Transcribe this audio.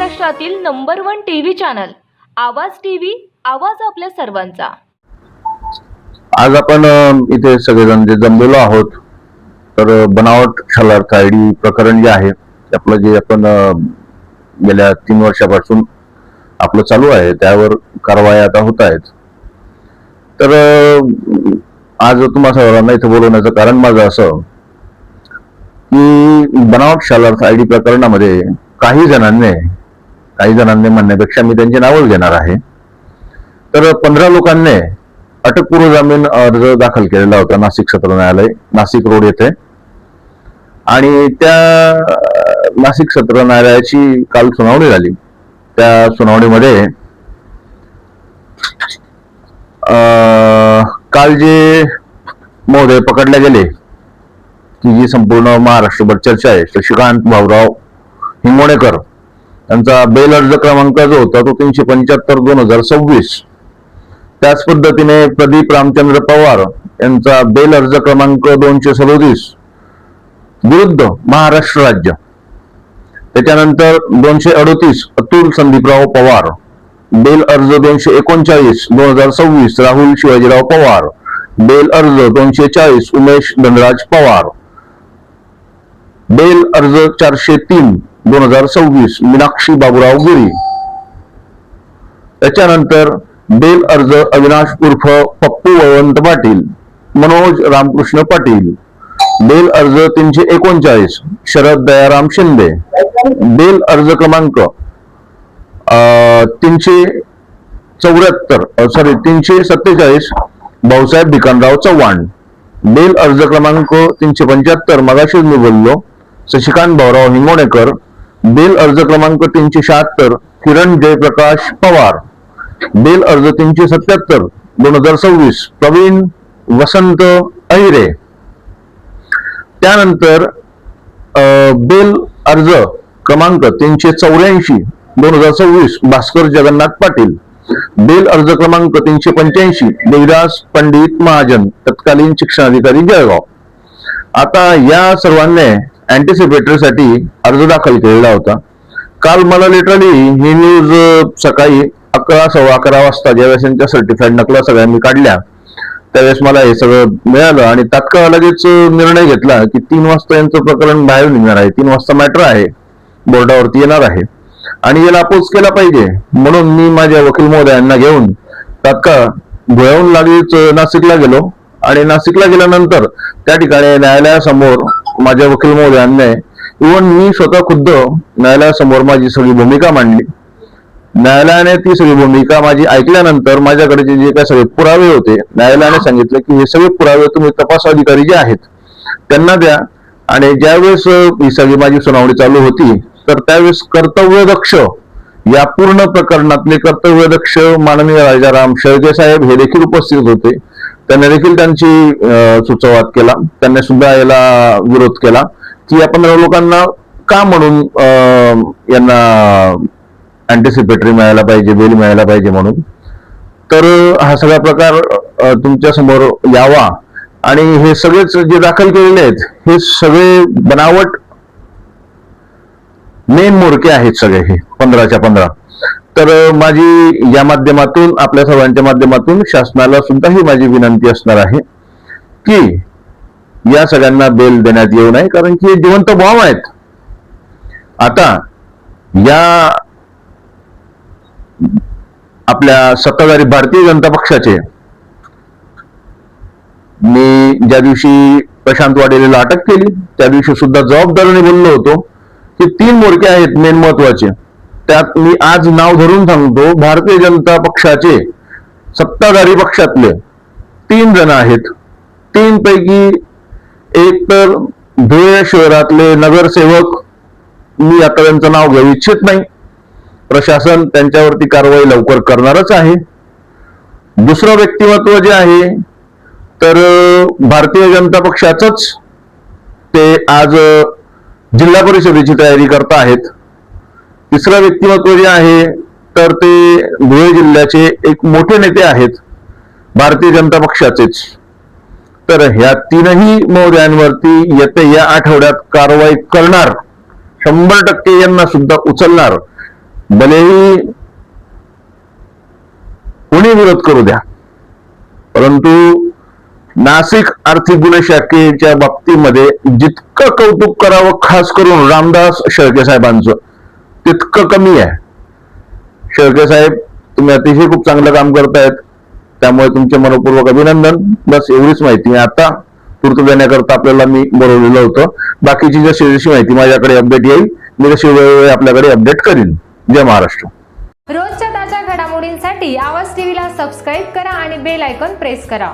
महाराष्ट्रातील number 1 TV channel आवाज TV, आवाज आपल्या सर्वांचा। आज आपण इथे सगळेजण जे जमलेलो आहोत, तर बनावट शालार्थ आयडी प्रकरण जे आहे आपलं, जे आपण गेल्या 3 वर्षापासून आपलं चालू आहे, त्यावर कारवाई आता होत आहेत। तर आज तुम्हाला सर्वांना इथे बोलवण्याचं कारण माझं असं की बनावट शालार्थ आयडी प्रकरणामध्ये काही जणांनी म्हणण्यापेक्षा मी त्यांची नावं घेणार आहे। तर 15 लोकांनी अटकपूर्व जामीन अर्ज दाखल केलेला होता नाशिक सत्र न्यायालय, नाशिक रोड येथे। आणि त्या नाशिक सत्र न्यायालयाची काल सुनावणी झाली। त्या सुनावणीमध्ये काल जे महोदय पकडले गेले, की जी संपूर्ण महाराष्ट्रभर चर्चा आहे, शशिकांत भाऊराव हिंगोणेकर यांचा बेल अर्ज क्रमांक जो होता तो 375/2026। त्याच पद्धतीने प्रदीप रामचंद्र पवार यांचा बेल अर्ज क्रमांक 237 विरुद्ध महाराष्ट्र राज्य। त्याच्यानंतर 238 अतुल संदीपराव पवार, बेल अर्ज 239/2026 राहुल शिवाजीराव पवार, बेल अर्ज 240 उमेश धनराज पवार, बेल अर्ज 403/2026 मीनाक्षी बाबूराव गिरी। त्याच्यानंतर बेल अर्ज अविनाश उर्फ पप्पू वळवंत पाटील, मनोज रामकृष्ण पाटील, बेल अर्ज 339 शरद दयाराम शिंदे, बेल अर्ज क्रमांक 347 भाऊसाहेब भिकानराव चव्हाण, बेल अर्ज क्रमांक 375 मगाशी मी बोललो शशिकांत भाऊराव हिंगोणेकर, बेल अर्ज क्रमांक 376 किरण जयप्रकाश पवार, बेल अर्ज 377/2026 प्रवीण वसंत अहिरे। त्यानंतर बेल अर्ज क्रमांक 384/2026 भास्कर जगन्नाथ पाटील, बेल अर्ज क्रमांक 385 देवदास पंडित महाजन, तत्कालीन शिक्षणाधिकारी जळगाव। आता या सर्वांनी अँटिसिपेटरीसाठी अर्ज दाखल केलेला होता। काल मला लिटरली ही न्यूज सकाळी 11:15 वाजता ज्यावेळेस यांच्या सर्टिफाईड नकला सगळ्यांनी काढल्या, त्यावेळेस मला हे सगळं मिळालं आणि तात्काळ लगेच निर्णय घेतला की 3 वाजता यांचं प्रकरण बाहेर निघणार आहे, 3 वाजता मॅटर आहे, बोर्डावरती येणार आहे आणि याला अपोज केला पाहिजे। म्हणून मी माझ्या वकील महोदयांना घेऊन तात्काळ धुळ्याहून लागलीच नाशिकला गेलो आणि नाशिकला गेल्यानंतर त्या ठिकाणी न्यायालयासमोर माझ्या वकील महोदयांनी, इव्हन मी स्वतः खुद्द न्यायालयासमोर माझी सगळी भूमिका मांडली। न्यायालयाने ती सगळी भूमिका माझी ऐकल्यानंतर माझ्याकडे जे काही सगळे पुरावे होते, न्यायालयाने सांगितलं की हे सगळे पुरावे तुम्ही तपास अधिकारी जे आहेत त्यांना द्या। आणि ज्यावेळेस ही सगळी माझी सुनावणी चालू होती, तर त्यावेळेस कर्तव्यदक्ष, या पूर्ण प्रकरणातले कर्तव्यदक्ष माननीय राजाराम शेळके साहेब हे देखील उपस्थित होते। त्यांनी देखील त्यांची सुचवाद केला, त्यांनी सुद्धा याला विरोध केला की या 15 लोकांना का म्हणून यांना अँटिसिपेटरी मिळायला पाहिजे, बेल मिळायला पाहिजे म्हणून। तर हा सगळा प्रकार तुमच्या समोर यावा आणि हे सगळेच जे दाखल केलेले आहेत हे सगळे बनावट मेन मोडके आहेत सगळे, हे 15च्या 15। तर माझी या माध्यमातून, आपल्या सर्वांच्या माध्यमातून शासनाला सुद्धा ही माझी विनंती असणार आहे की या सगळ्यांना बेल देण्यात येऊ नये, कारण की हे जिवंत बॉम्ब आहेत। आता या आपल्या सत्ताधारी भारतीय जनता पक्षाचे, मी ज्या दिवशी प्रशांत वाडेला अटक केली त्या दिवशी सुद्धा जबाबदारीने बोललो होतो की 3 मोडके आहेत मेन महत्वाचे। त्यात मी आज नाव धरून सांगतो, भारतीय जनता पक्षाचे सत्ताधारी पक्षातले 3 जण आहेत। 3 पैकी एक तर धुळे शहरातले नगरसेवक, मी आता त्यांचं नाव घेऊ इच्छित नाही, प्रशासन त्यांच्यावरती कारवाई लवकर करणारच आहे। दुसरं व्यक्तिमत्व जे आहे तर भारतीय जनता पक्षाचंच, ते आज जिल्हा परिषदेची तयारी करत आहेत। तिसरं व्यक्तिमत्व जे आहे तर ते धुळे जिल्ह्याचे एक मोठे नेते आहेत भारतीय जनता पक्षाचेच। तर ह्या 3ही महोदयांवरती येत्या या आठवड्यात कारवाई करणार, 100% यांना सुद्धा उचलणार। भलेही कोणी विरोध करू द्या, परंतु नाशिक आर्थिक गुन्हे शाखेच्या बाबतीमध्ये जितकं कौतुक करावं खास करून रामदास शेळके साहेबांचं तितकं कमी आहे. शेळके साहेब, तुम्ही अतिशय खूप चांगलं काम करतायत, त्यामुळे तुमचे मनपूर्वक अभिनंदन. बस एवढीच माहिती आता पूर्त देण्याकरता आपल्याला मी बोलवलेलं होतं. बाकीची जशी माहिती माझ्याकडे अपडेट येईल, मी तशी वेळोवेळी आपल्याकडे अपडेट करीन. जय महाराष्ट्र. रोजच्या ताज्या घडामोडींसाठी आवाज टीव्हीला सबस्क्राईब करा आणि बेल आयकॉन प्रेस करा.